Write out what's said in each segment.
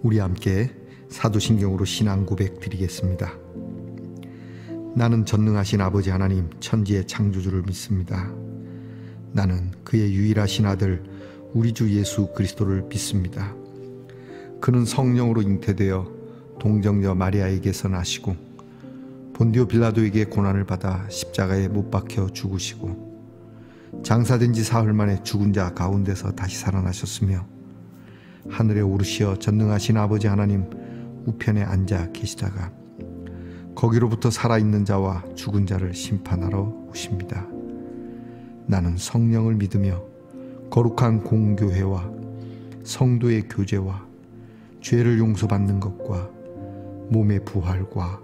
우리 함께 사도신경으로 신앙 고백 드리겠습니다. 나는 전능하신 아버지 하나님 천지의 창조주를 믿습니다. 나는 그의 유일하신 아들 우리 주 예수 그리스도를 믿습니다. 그는 성령으로 잉태되어 동정녀 마리아에게서 나시고 본디오 빌라도에게 고난을 받아 십자가에 못 박혀 죽으시고 장사된 지 사흘 만에 죽은 자 가운데서 다시 살아나셨으며 하늘에 오르시어 전능하신 아버지 하나님 우편에 앉아 계시다가 거기로부터 살아있는 자와 죽은 자를 심판하러 오십니다. 나는 성령을 믿으며 거룩한 공교회와 성도의 교제와 죄를 용서받는 것과 몸의 부활과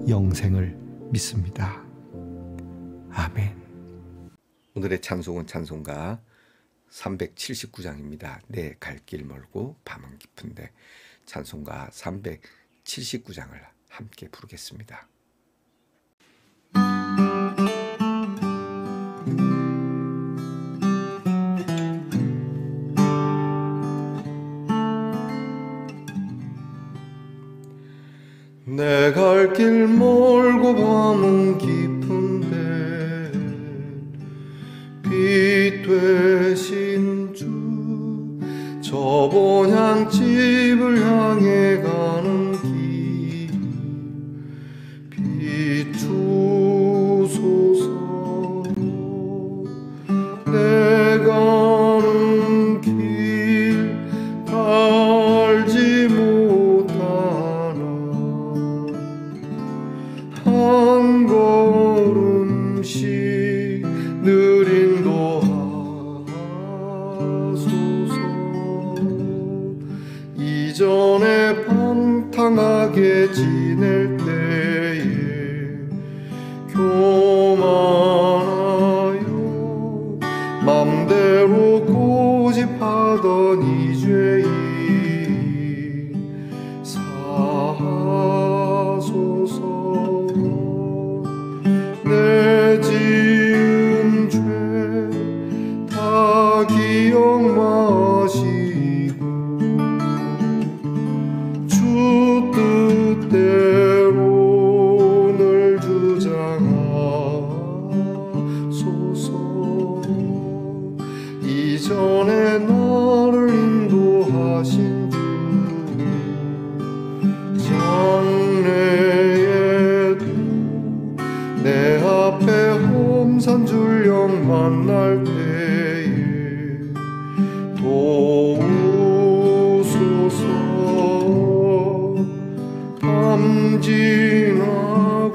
영생을 믿습니다. 아멘. 오늘의 찬송은 찬송가 379장입니다. 내 갈 길 멀고 밤은 깊은데 찬송가 379장을 함께 부르겠습니다. 내 갈 길 멀고 밤은 깊은데 빛 되신 주 저 본향집을 향해 가는 길 비추소서. 내 가는 길 알지 못하나 한 걸음씩 늘 인도하소서. 이전에 방탕하게 지낼 때에 교만하여 맘대로 고집하던 이 죄인 사하소서. 내 지은 죄 다 기억 마시고 주 뜻대로 늘 주장하소서. 이전에 나를 인도하신 주 장래에도 내 앞에 험산줄령 만날 때에 도우소서. 밤 지나고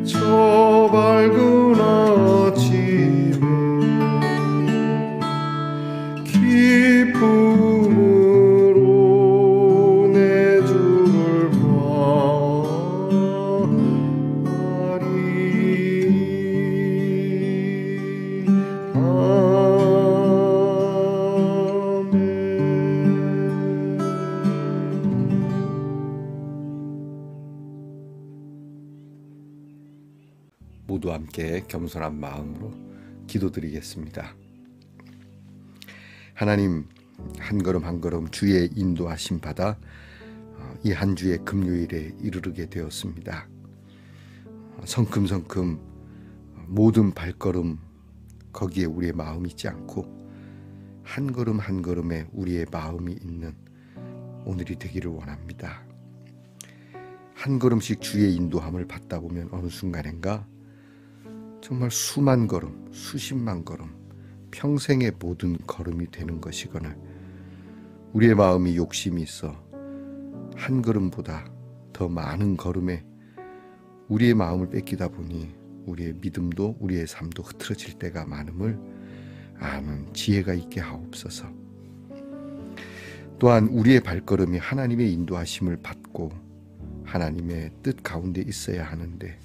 저 밝은 아침에 기쁨으로 내 주를 모두 함께 겸손한 마음으로 기도드리겠습니다. 하나님, 한 걸음 한 걸음 주의 인도하심 받아 이 한 주의 금요일에 이르게 되었습니다. 성큼성큼 모든 발걸음 거기에 우리의 마음이 있지 않고 한 걸음 한 걸음에 우리의 마음이 있는 오늘이 되기를 원합니다. 한 걸음씩 주의 인도함을 받다 보면 어느 순간인가 정말 수만 걸음, 수십만 걸음, 평생의 모든 걸음이 되는 것이거늘 우리의 마음이 욕심이 있어 한 걸음보다 더 많은 걸음에 우리의 마음을 뺏기다 보니 우리의 믿음도 우리의 삶도 흐트러질 때가 많음을 아는 지혜가 있게 하옵소서. 또한 우리의 발걸음이 하나님의 인도하심을 받고 하나님의 뜻 가운데 있어야 하는데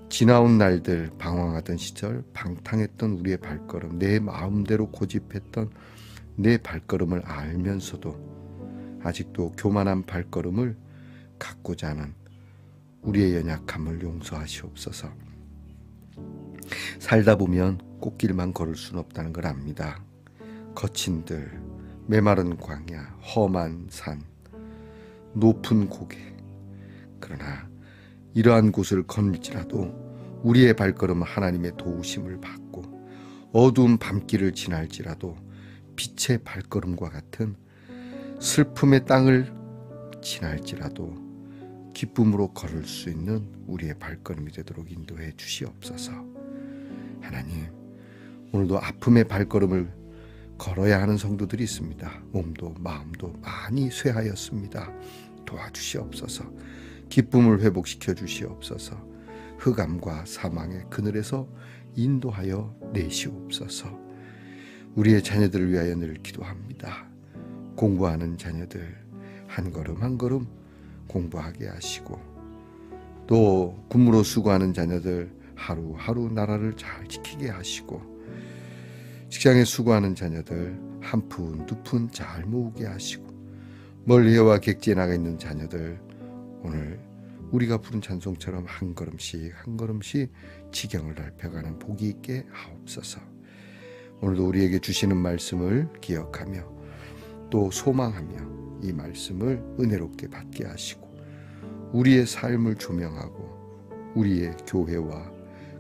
지나온 날들 방황하던 시절 방탕했던 우리의 발걸음, 내 마음대로 고집했던 내 발걸음을 알면서도 아직도 교만한 발걸음을 갖고자 하는 우리의 연약함을 용서하시옵소서. 살다 보면 꽃길만 걸을 수는 없다는 걸 압니다. 거친들, 메마른 광야, 험한 산, 높은 고개. 그러나 이러한 곳을 거닐지라도 우리의 발걸음은 하나님의 도우심을 받고 어두운 밤길을 지날지라도 빛의 발걸음과 같은 슬픔의 땅을 지날지라도 기쁨으로 걸을 수 있는 우리의 발걸음이 되도록 인도해 주시옵소서. 하나님, 오늘도 아픔의 발걸음을 걸어야 하는 성도들이 있습니다. 몸도 마음도 많이 쇠하였습니다. 도와주시옵소서. 기쁨을 회복시켜 주시옵소서. 흑암과 사망의 그늘에서 인도하여 내시옵소서. 우리의 자녀들을 위하여 늘 기도합니다. 공부하는 자녀들 한 걸음 한 걸음 공부하게 하시고, 또 군무로 수고하는 자녀들 하루하루 나라를 잘 지키게 하시고, 직장에 수고하는 자녀들 한 푼 두 푼 잘 모으게 하시고, 멀리와 객지에 나가 있는 자녀들 오늘 우리가 부른 찬송처럼 한 걸음씩 한 걸음씩 지경을 넓혀가는 복이 있게 하옵소서. 오늘도 우리에게 주시는 말씀을 기억하며 또 소망하며 이 말씀을 은혜롭게 받게 하시고, 우리의 삶을 조명하고 우리의 교회와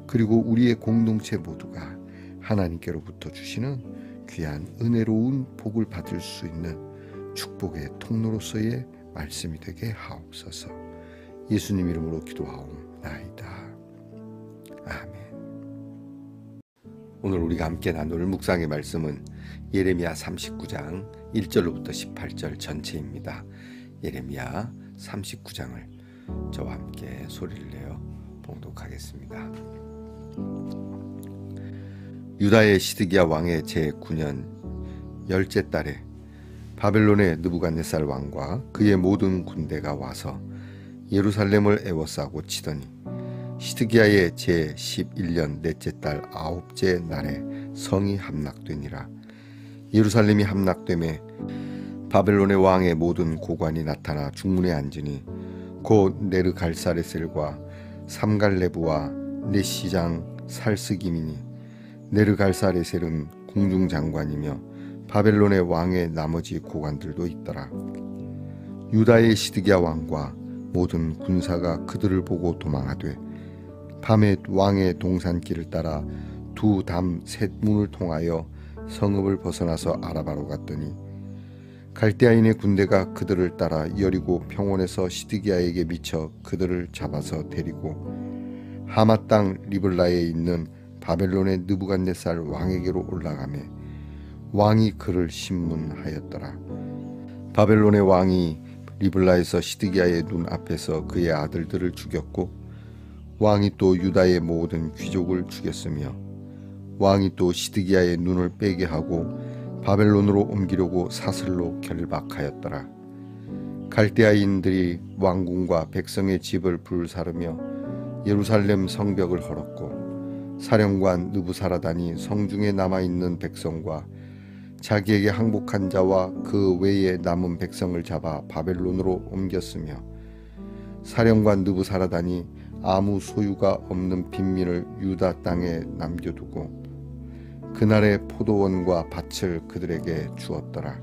그리고 우리의 공동체 모두가 하나님께로부터 주시는 귀한 은혜로운 복을 받을 수 있는 축복의 통로로서의 말씀이 되게 하옵소서. 예수님 이름으로 기도하옵나이다. 아멘. 오늘 우리가 함께 나눌 묵상의 말씀은 예레미야 39장 1절로부터 18절 전체입니다. 예레미야 39장을 저와 함께 소리를 내어 봉독하겠습니다. 유다의 시드기야 왕의 제9년 열째 달에 바벨론의 느부갓네살 왕과 그의 모든 군대가 와서 예루살렘을 에워싸고 치더니 시드기야의 제11년 넷째 달 아홉째 날에 성이 함락되니라. 예루살렘이 함락되매 바벨론의 왕의 모든 고관이 나타나 중문에 앉으니 곧 네르갈사레셀과 삼갈레부와 넷시장 살스김이니, 네르갈사레셀은 궁중장관이며 바벨론의 왕의 나머지 고관들도 있더라. 유다의 시드기야 왕과 모든 군사가 그들을 보고 도망하되 밤에 왕의 동산길을 따라 두 담 셋 문을 통하여 성읍을 벗어나서 아라바로 갔더니 갈대아인의 군대가 그들을 따라 여리고 평원에서 시드기야에게 미쳐 그들을 잡아서 데리고 하마 땅 리블라에 있는 바벨론의 느부갓네살 왕에게로 올라가매 왕이 그를 신문하였더라. 바벨론의 왕이 리블라에서 시드기야의 눈 앞에서 그의 아들들을 죽였고, 왕이 또 유다의 모든 귀족을 죽였으며, 왕이 또 시드기야의 눈을 빼게 하고 바벨론으로 옮기려고 사슬로 결박하였더라. 갈대아인들이 왕궁과 백성의 집을 불사르며 예루살렘 성벽을 헐었고, 사령관 느부사라단이 성중에 남아있는 백성과 자기에게 항복한 자와 그 외에 남은 백성을 잡아 바벨론으로 옮겼으며, 사령관 느부사라단이 아무 소유가 없는 빈민을 유다 땅에 남겨두고 그날의 포도원과 밭을 그들에게 주었더라.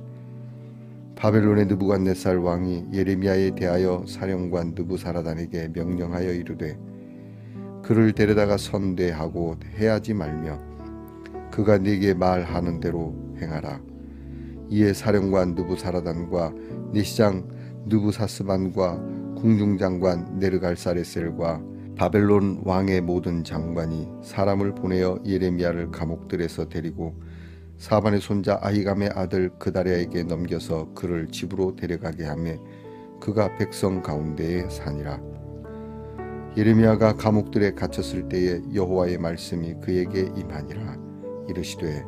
바벨론의 느부갓네살 왕이 예레미야에 대하여 사령관 느부사라단에게 명령하여 이르되 그를 데려다가 선대하고 해하지 말며 그가 네게 말하는 대로 행하라. 이에 사령관 느부사라단과 넷시장 느부사스반과 궁중장관 네르갈사레셀과 바벨론 왕의 모든 장관이 사람을 보내어 예레미야를 감옥들에서 데리고 사반의 손자 아히감의 아들 그다랴에게 넘겨서 그를 집으로 데려가게 하며 그가 백성 가운데에 사니라. 예레미야가 감옥들에 갇혔을 때에 여호와의 말씀이 그에게 임하니라. 이르시되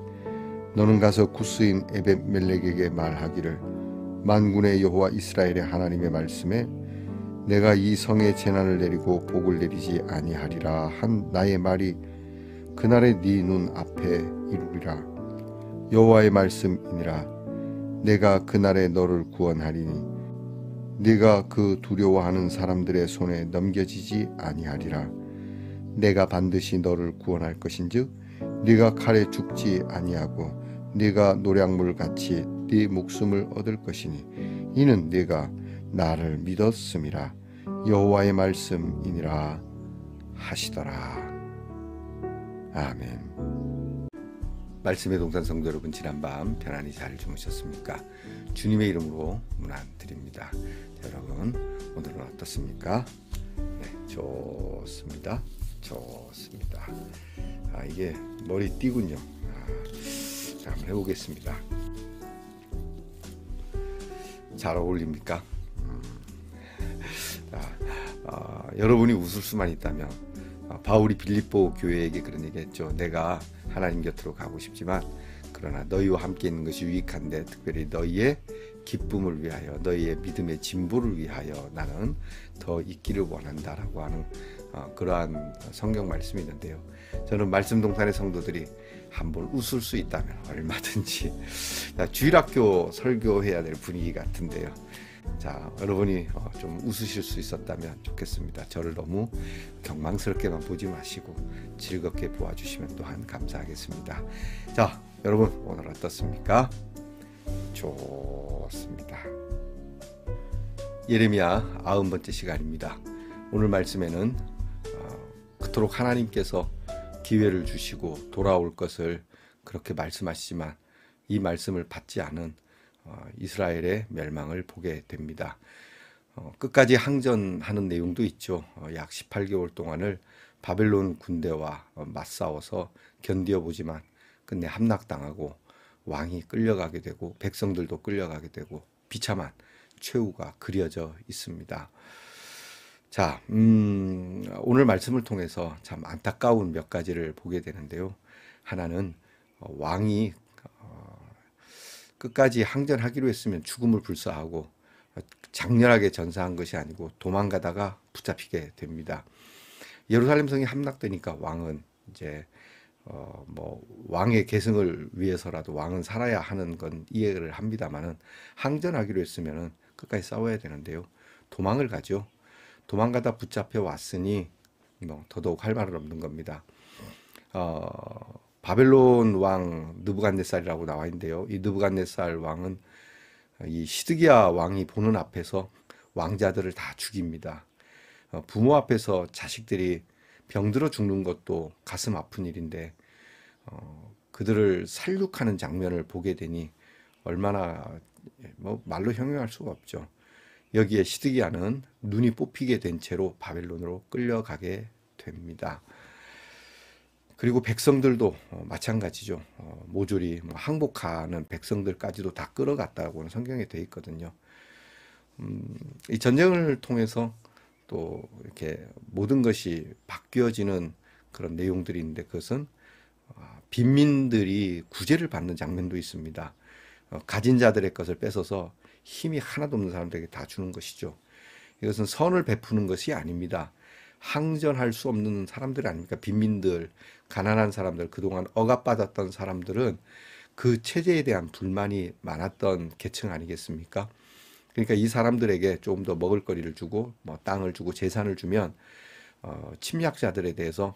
너는 가서 구스인 에벳멜렉에게 말하기를 만군의 여호와 이스라엘의 하나님의 말씀에 내가 이 성에 재난을 내리고 복을 내리지 아니하리라 한 나의 말이 그날의 네 눈 앞에 이루리라. 여호와의 말씀이니라. 내가 그날에 너를 구원하리니 네가 그 두려워하는 사람들의 손에 넘겨지지 아니하리라. 내가 반드시 너를 구원할 것인즉 네가 칼에 죽지 아니하고 네가 노략물같이 네 목숨을 얻을 것이니 이는 네가 나를 믿었음이라 여호와의 말씀이니라 하시더라. 아멘. 말씀의 동산 성도 여러분, 지난밤 편안히 잘 주무셨습니까? 주님의 이름으로 문안드립니다. 여러분, 오늘은 어떻습니까? 네, 좋습니다. 좋습니다. 이게 머리띠군요. 자, 한번 해보겠습니다. 잘 어울립니까? 여러분이 웃을 수만 있다면 바울이 빌립보 교회에게 그런 얘기했죠. 내가 하나님 곁으로 가고 싶지만 그러나 너희와 함께 있는 것이 유익한데 특별히 너희의 기쁨을 위하여 너희의 믿음의 진보를 위하여 나는 더 있기를 원한다라고 하는 그러한 성경 말씀이 있는데요. 저는 말씀 동산의 성도들이 한번 웃을 수 있다면 얼마든지 주일학교 설교해야 될 분위기 같은데요. 자, 여러분이 좀 웃으실 수 있었다면 좋겠습니다. 저를 너무 경망스럽게만 보지 마시고 즐겁게 보아주시면 또한 감사하겠습니다. 자, 여러분 오늘 어떻습니까? 좋습니다. 예레미야 90번째 시간입니다. 오늘 말씀에는 그토록 하나님께서 기회를 주시고 돌아올 것을 그렇게 말씀하시지만 이 말씀을 받지 않은 이스라엘의 멸망을 보게 됩니다. 끝까지 항전하는 내용도 있죠. 약 18개월 동안을 바벨론 군대와 맞싸워서 견뎌보지만 끝내 함락당하고 왕이 끌려가게 되고 백성들도 끌려가게 되고 비참한 최후가 그려져 있습니다. 자, 오늘 말씀을 통해서 참 안타까운 몇 가지를 보게 되는데요. 하나는 왕이 끝까지 항전하기로 했으면 죽음을 불사하고 장렬하게 전사한 것이 아니고 도망가다가 붙잡히게 됩니다. 예루살렘 성이 함락되니까 왕은 이제 왕의 계승을 위해서라도 왕은 살아야 하는 건 이해를 합니다만은 항전하기로 했으면은 끝까지 싸워야 되는데요. 도망을 가죠. 도망가다 붙잡혀 왔으니 더더욱 할 말은 없는 겁니다. 바벨론 왕 느부갓네살이라고 나와 있는데요. 이 느부갓네살 왕은 이 시드기야 왕이 보는 앞에서 왕자들을 다 죽입니다. 부모 앞에서 자식들이 병들어 죽는 것도 가슴 아픈 일인데 그들을 살육하는 장면을 보게 되니 얼마나 말로 형용할 수가 없죠. 여기에 시드기야는 눈이 뽑히게 된 채로 바벨론으로 끌려가게 됩니다. 그리고 백성들도 마찬가지죠. 모조리 항복하는 백성들까지도 다 끌어갔다고는 성경에 되어 있거든요. 이 전쟁을 통해서 또 이렇게 모든 것이 바뀌어지는 그런 내용들이 있는데 그것은 빈민들이 구제를 받는 장면도 있습니다. 가진 자들의 것을 뺏어서 힘이 하나도 없는 사람들에게 다 주는 것이죠. 이것은 선을 베푸는 것이 아닙니다. 항전할 수 없는 사람들 아닙니까? 빈민들, 가난한 사람들, 그동안 억압받았던 사람들은 그 체제에 대한 불만이 많았던 계층 아니겠습니까? 그러니까 이 사람들에게 조금 더 먹을거리를 주고 땅을 주고 재산을 주면 침략자들에 대해서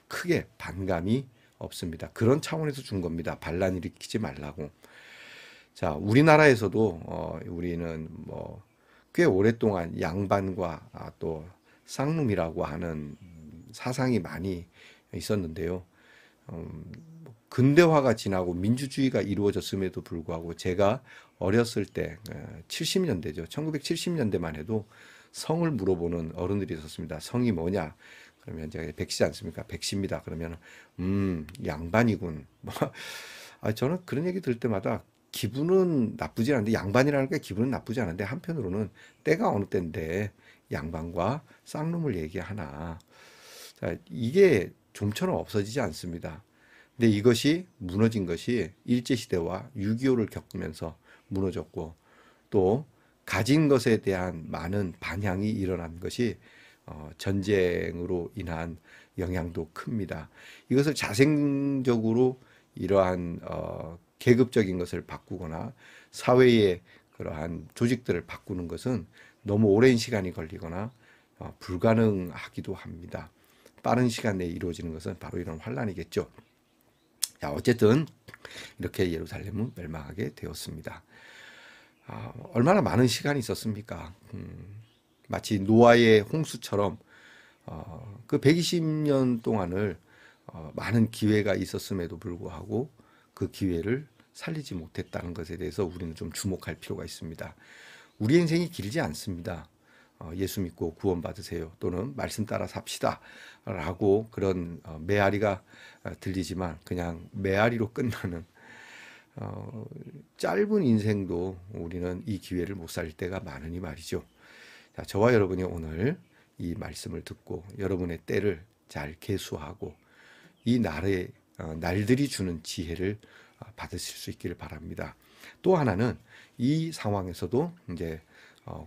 크게 반감이 없습니다. 그런 차원에서 준 겁니다. 반란 일으키지 말라고. 자, 우리나라에서도 우리는 꽤 오랫동안 양반과 또 쌍놈이라고 하는 사상이 많이 있었는데요. 근대화가 지나고 민주주의가 이루어졌음에도 불구하고 제가 어렸을 때 70년대죠. 1970년대만 해도 성을 물어보는 어른들이 있었습니다. 성이 뭐냐? 그러면 제가 백시지 않습니까? 백시입니다. 그러면 양반이군. 저는 그런 얘기 들을 때마다 기분은 나쁘지 않은데 양반이라는 게 기분은 나쁘지 않은데 한편으로는 때가 어느 때인데 양반과 쌍놈을 얘기하나. 자, 이게 좀처럼 없어지지 않습니다. 근데 이것이 무너진 것이 일제시대와 6.25를 겪으면서 무너졌고 또 가진 것에 대한 많은 반향이 일어난 것이 전쟁으로 인한 영향도 큽니다. 이것을 자생적으로 이러한 계급적인 것을 바꾸거나 사회의 그러한 조직들을 바꾸는 것은 너무 오랜 시간이 걸리거나 불가능하기도 합니다. 빠른 시간 내에 이루어지는 것은 바로 이런 환란이겠죠. 자, 어쨌든 이렇게 예루살렘은 멸망하게 되었습니다. 얼마나 많은 시간이 있었습니까? 마치 노아의 홍수처럼 그 120년 동안을 많은 기회가 있었음에도 불구하고 그 기회를 살리지 못했다는 것에 대해서 우리는 좀 주목할 필요가 있습니다. 우리 인생이 길지 않습니다. 예수 믿고 구원받으세요 또는 말씀 따라 삽시다 라고 그런 메아리가 들리지만 그냥 메아리로 끝나는 짧은 인생도 우리는 이 기회를 못 살 때가 많으니 말이죠. 자, 저와 여러분이 오늘 이 말씀을 듣고 여러분의 때를 잘 계수하고 이 날들이 주는 지혜를 받으실 수 있기를 바랍니다. 또 하나는 이 상황에서도 이제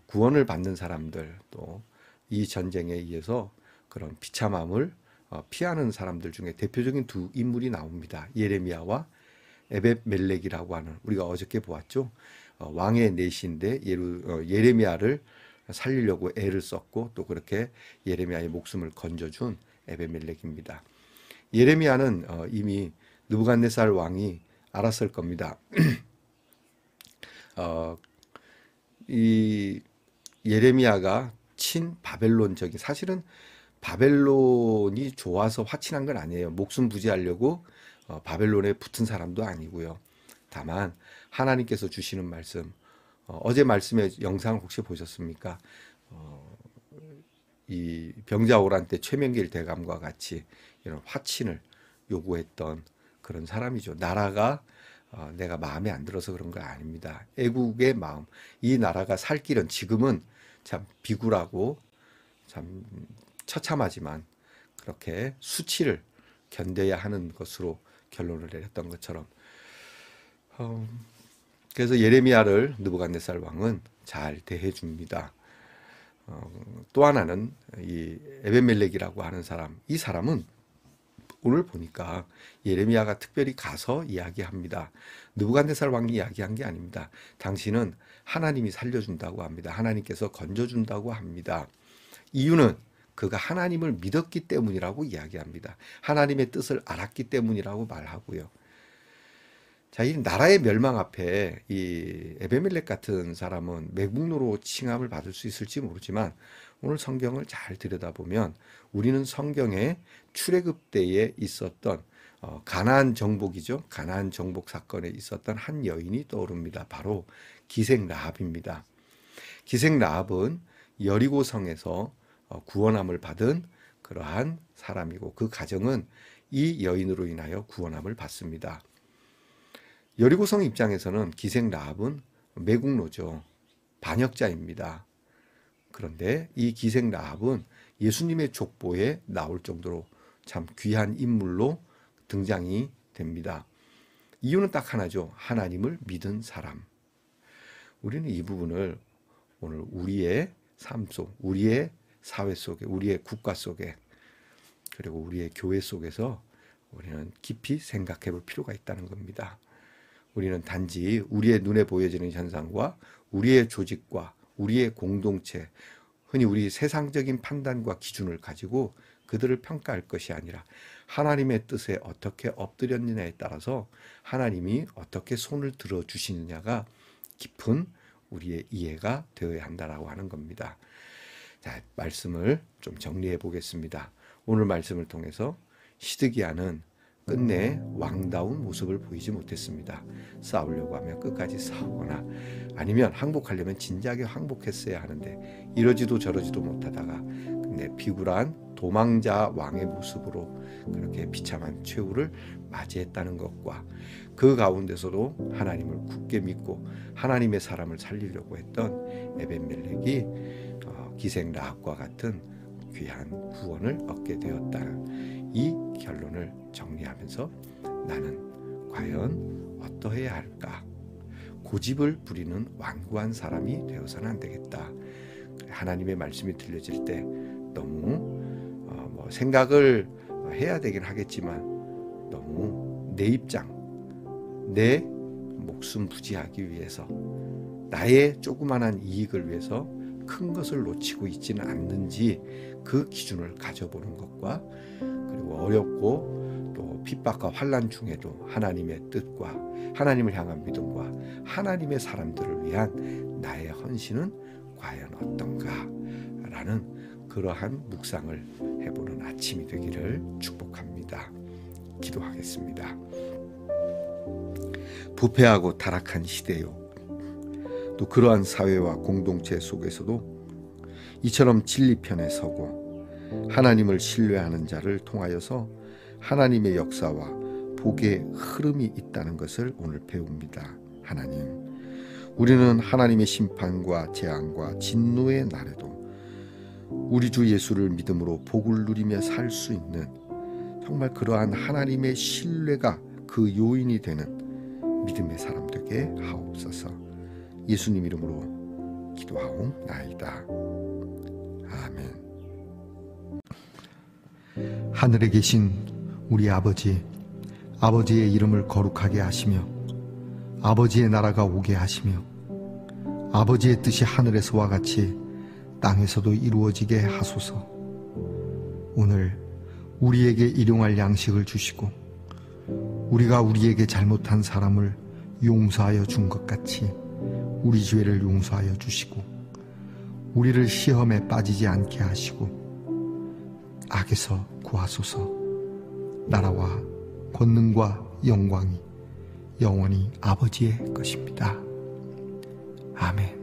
구원을 받는 사람들 또 이 전쟁에 의해서 그런 비참함을 피하는 사람들 중에 대표적인 두 인물이 나옵니다. 예레미야와 에벳멜렉이라고 하는 우리가 어저께 보았죠. 왕의 내시인데 예레미야를 살리려고 애를 썼고 또 그렇게 예레미야의 목숨을 건져준 에벳멜렉입니다. 예레미야는 이미 느부갓네살 왕이 알았을 겁니다. 이 예레미야가 친바벨론적인 사실은 바벨론이 좋아서 화친한 건 아니에요. 목숨 부지하려고 바벨론에 붙은 사람도 아니고요. 다만 하나님께서 주시는 말씀 어제 말씀의 영상을 혹시 보셨습니까? 이 병자호란 때 최명길 대감과 같이 이런 화친을 요구했던 그런 사람이죠. 나라가 내가 마음에 안 들어서 그런 거 아닙니다. 애국의 마음. 이 나라가 살 길은 지금은 참 비굴하고 참 처참하지만 그렇게 수치를 견뎌야 하는 것으로 결론을 내렸던 것처럼 그래서 예레미야를 느부갓네살 왕은 잘 대해줍니다. 또 하나는 이 에벳멜렉이라고 하는 사람, 이 사람은 오늘 보니까 예레미야가 특별히 가서 이야기합니다. 느부갓네살 왕이 이야기한 게 아닙니다. 당신은 하나님이 살려준다고 합니다. 하나님께서 건져준다고 합니다. 이유는 그가 하나님을 믿었기 때문이라고 이야기합니다. 하나님의 뜻을 알았기 때문이라고 말하고요. 자, 이 나라의 멸망 앞에 이 에베멜렉 같은 사람은 매국노로 칭함을 받을 수 있을지 모르지만 오늘 성경을 잘 들여다보면 우리는 성경의 출애굽 때에 있었던 가나안 정복이죠. 가나안 정복 사건에 있었던 한 여인이 떠오릅니다. 바로 기생 라합입니다. 기생 라합은 여리고성에서 구원함을 받은 그러한 사람이고 그 가정은 이 여인으로 인하여 구원함을 받습니다. 여리고성 입장에서는 기생 라합은 매국노죠. 반역자입니다. 그런데 이 기생 라합은 예수님의 족보에 나올 정도로 참 귀한 인물로 등장이 됩니다. 이유는 딱 하나죠. 하나님을 믿은 사람. 우리는 이 부분을 오늘 우리의 삶 속, 우리의 사회 속에, 우리의 국가 속에, 그리고 우리의 교회 속에서 우리는 깊이 생각해 볼 필요가 있다는 겁니다. 우리는 단지 우리의 눈에 보여지는 현상과 우리의 조직과 우리의 공동체, 흔히 우리 세상적인 판단과 기준을 가지고 그들을 평가할 것이 아니라 하나님의 뜻에 어떻게 엎드렸느냐에 따라서 하나님이 어떻게 손을 들어주시느냐가 깊은 우리의 이해가 되어야 한다라고 하는 겁니다. 자, 말씀을 좀 정리해 보겠습니다. 오늘 말씀을 통해서 시드기야는 끝내 왕다운 모습을 보이지 못했습니다. 싸우려고 하면 끝까지 싸우거나 아니면 항복하려면 진작에 항복했어야 하는데 이러지도 저러지도 못하다가 끝내 비굴한 도망자 왕의 모습으로 그렇게 비참한 최후를 맞이했다는 것과 그 가운데서도 하나님을 굳게 믿고 하나님의 사람을 살리려고 했던 에벳멜렉이 기생 라합과 같은 귀한 구원을 얻게 되었다는 이 결론을 정리하면서 나는 과연 어떠해야 할까? 고집을 부리는 완고한 사람이 되어서는 안 되겠다. 하나님의 말씀이 들려질 때 너무 생각을 해야 되긴 하겠지만 너무 내 입장, 내 목숨 부지하기 위해서 나의 조그만한 이익을 위해서 큰 것을 놓치고 있지는 않는지 그 기준을 가져보는 것과 그리고 어렵고 또 핍박과 환난 중에도 하나님의 뜻과 하나님을 향한 믿음과 하나님의 사람들을 위한 나의 헌신은 과연 어떤가 라는 그러한 묵상을 해보는 아침이 되기를 축복합니다. 기도하겠습니다. 부패하고 타락한 시대요, 또 그러한 사회와 공동체 속에서도 이처럼 진리편에 서고 하나님을 신뢰하는 자를 통하여서 하나님의 역사와 복의 흐름이 있다는 것을 오늘 배웁니다. 하나님, 우리는 하나님의 심판과 재앙과 진노의 날에도 우리 주 예수를 믿음으로 복을 누리며 살 수 있는 정말 그러한 하나님의 신뢰가 그 요인이 되는 믿음의 사람 되게 하옵소서. 예수님 이름으로 기도하옵나이다. 아멘. 하늘에 계신 우리 아버지, 아버지의 이름을 거룩하게 하시며 아버지의 나라가 오게 하시며 아버지의 뜻이 하늘에서와 같이 땅에서도 이루어지게 하소서. 오늘 우리에게 일용할 양식을 주시고 우리가 우리에게 잘못한 사람을 용서하여 준 것 같이 우리 죄를 용서하여 주시고 우리를 시험에 빠지지 않게 하시고 악에서 구하소서. 나라와 권능과 영광이 영원히 아버지의 것입니다. 아멘.